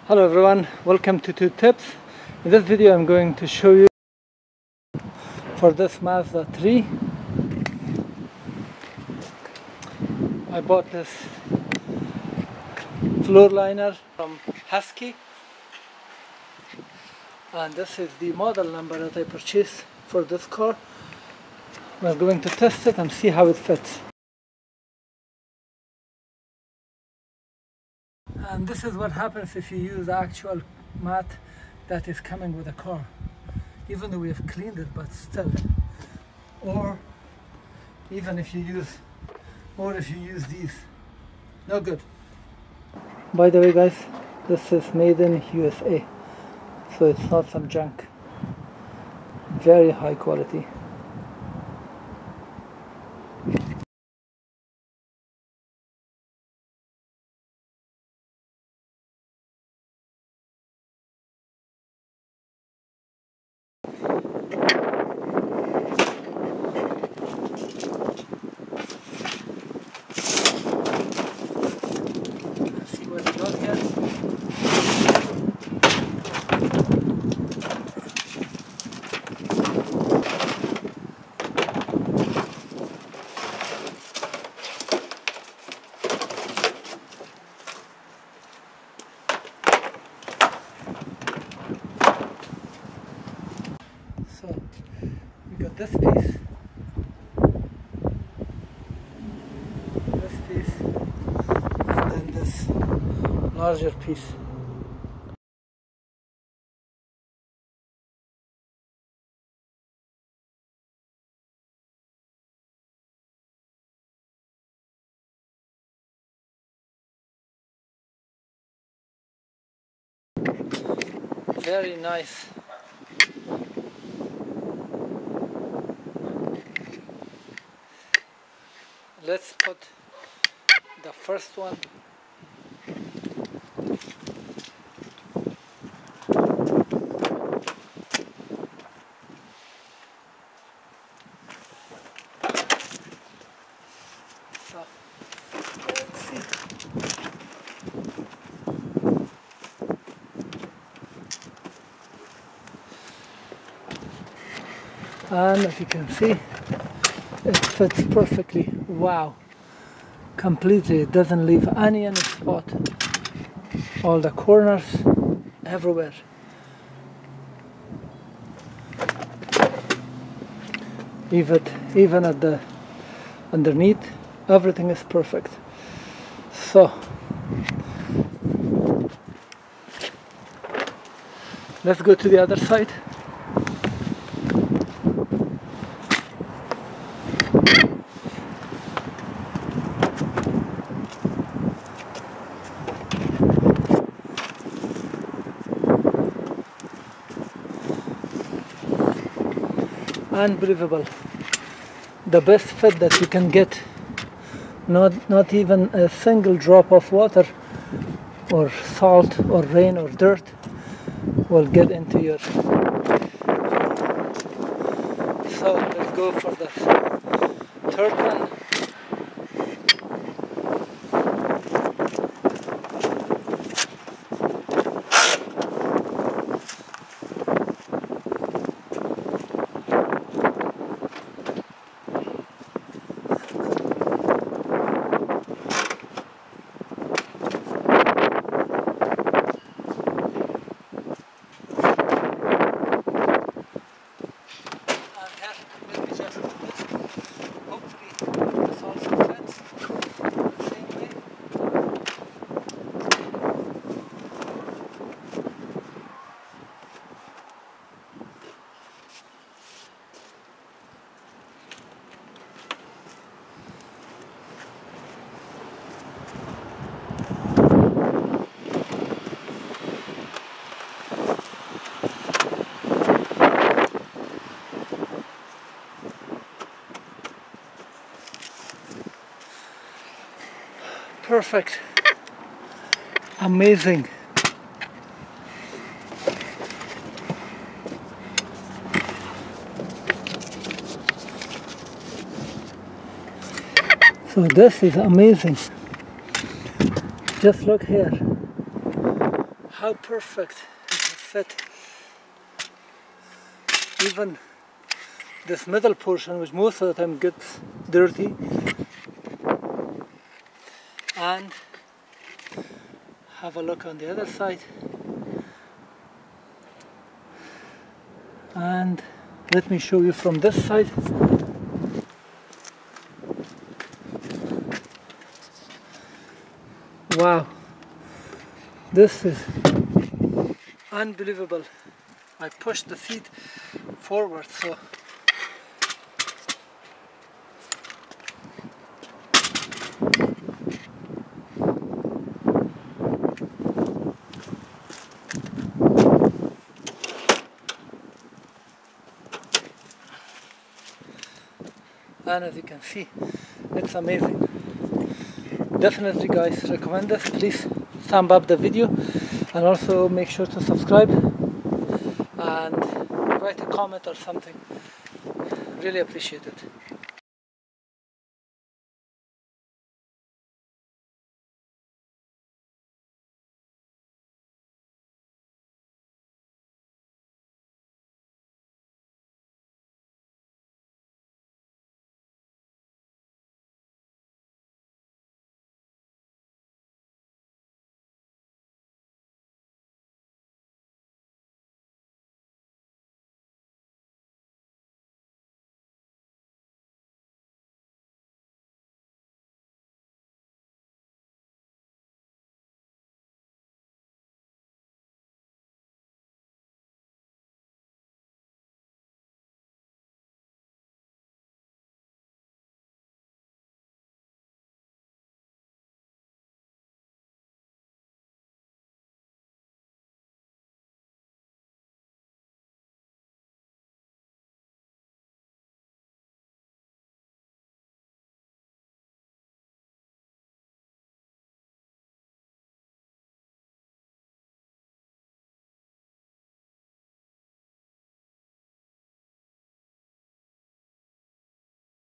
Hello everyone, welcome to Two Tips. In this video I'm going to show you for this Mazda 3. I bought this floor liner from Husky, and this is the model number that I purchased for this car. We're going to test it and see how it fits. And this is what happens if you use the actual mat that is coming with the car, even though we have cleaned it, but still. Or even if you use these, no good. By the way guys, this is made in USA, so it's not some junk. Very high quality. So we got this piece, and then this larger piece. Very nice. Let's put the first one. So, let's see. And as you can see, it fits perfectly. Wow, completely. It doesn't leave any spot. All the corners, everywhere. Even at the underneath, everything is perfect. So let's go to the other side. Unbelievable. The best fit that you can get. Not even a single drop of water or salt or rain or dirt will get into your. So let's go for the third one. Perfect. Amazing. So this is amazing. Just look here. how perfect it has fit. Even this middle portion, which most of the time gets dirty, and have a look on the other side, and let me show you from this side. Wow, this is unbelievable. I pushed the seat forward, so and as you can see, it's amazing. Definitely guys, recommend this. Please thumb up the video and also make sure to subscribe and write a comment or something. Really appreciate it.